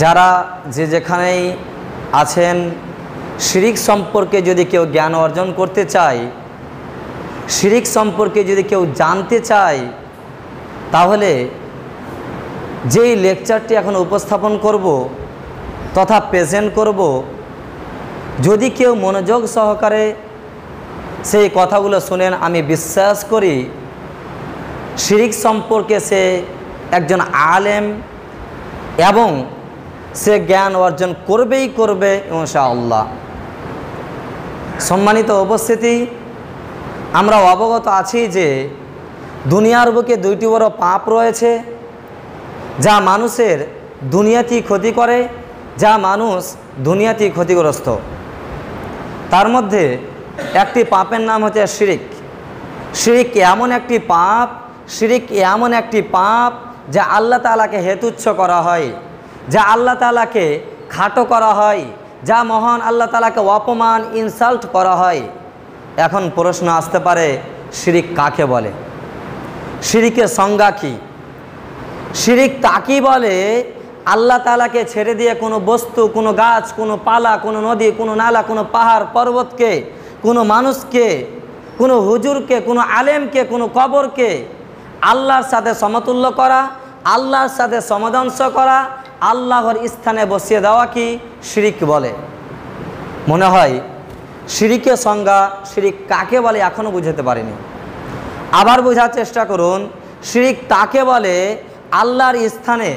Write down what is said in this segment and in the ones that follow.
যারা যে যেখানেই আছেন, শিরিক সম্পর্কে যদি কেউ জ্ঞান অর্জন করতে চায়, শিরিক সম্পর্কে যদি কেউ জানতে চায়, তাহলে যেই লেকচারটি এখন উপস্থাপন করব তথা প্রেজেন্ট করব, যদি কেউ মনোযোগ সহকারে সেই কথাগুলো শুনেন, আমি বিশ্বাস করি শিরিক সম্পর্কে সে একজন আলেম এবং সে জ্ঞান অর্জন করবেই করবে ইনশাআল্লাহ। সম্মানিত উপস্থিতি, আমরা অবগত আছি যে দুনিয়ার বুকে দুইটি বড় পাপ রয়েছে, যা মানুষের দুনিয়াতেই ক্ষতি করে, যা মানুষ দুনিয়াতেই ক্ষতিগ্রস্ত। তার মধ্যে একটি পাপের নাম হচ্ছে শিরিক। শিরিক এমন একটি পাপ, শিরিক এমন একটি পাপ যা আল্লাহ তাআলাকে হেতুচ্ছ করা হয়, যা আল্লাহ তাআলাকে খাটো করা হয়, যা মহান আল্লাহ তাআলাকে অপমান ইনসাল্ট করা হয়। এখন প্রশ্ন আসতে পারে, শিরিক কাকে বলে? শিরিকের সংজ্ঞা কি? শিরিক তাকেই বলে আল্লাহ তাআলাকে ছেড়ে দিয়ে কোনো বস্তু, কোনো গাছ, কোনো পালা, কোনো নদী, কোনো নালা, কোনো পাহাড় পর্বতকে, কোনো মানুষকে, কোনো হুজুরকে, কোনো আলেমকে, কোনো কবরকে আল্লাহর সাথে সমতুল্য করা, আল্লাহর সাথে সমদংশ করা, আল্লাহর স্থানে বসিয়ে দেওয়া কি শিরিক বলে। মনে হয় শিরিকের সংজ্ঞা, শিরিক কাকে বলে এখনও বুঝতে পারিনি। আবার বোঝার চেষ্টা করুন, শিরিক তাকে বলে আল্লাহর স্থানে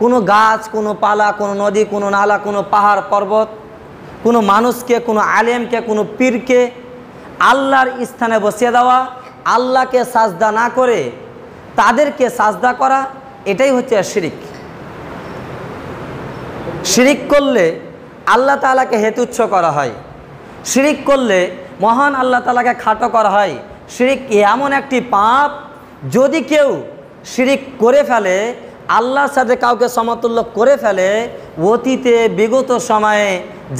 কোনো গাছ, কোনো পালা, কোনো নদী, কোনো নালা, কোনো পাহাড় পর্বত, কোনো মানুষকে, কোনো আলেমকে, কোনো পীরকে আল্লাহর স্থানে বসিয়ে দেওয়া, আল্লাহকে সাজদা না করে তাদেরকে সাজদা করা, এটাই হচ্ছে শিরিক। শিরিক করলে আল্লাহ তাআলাকে হেতুচ্ছ করা হয়, শিরিক করলে মহান আল্লাহ তাআলাকে খাটো করা হয়। শিরিক এমন একটি পাপ, যদি কেউ শিরিক করে ফেলে, আল্লাহর সাথে কাউকে সমতুল্য করে ফেলে, অতীতে বিগত সময়ে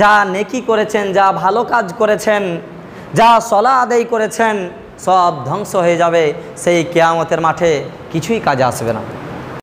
যা নেকি করেছেন, যা ভালো কাজ করেছেন, যা সলাহ আদায় করেছেন, সব ধ্বংস হয়ে যাবে। সেই কিয়ামতের মাঠে কিছুই কাজে আসবে না।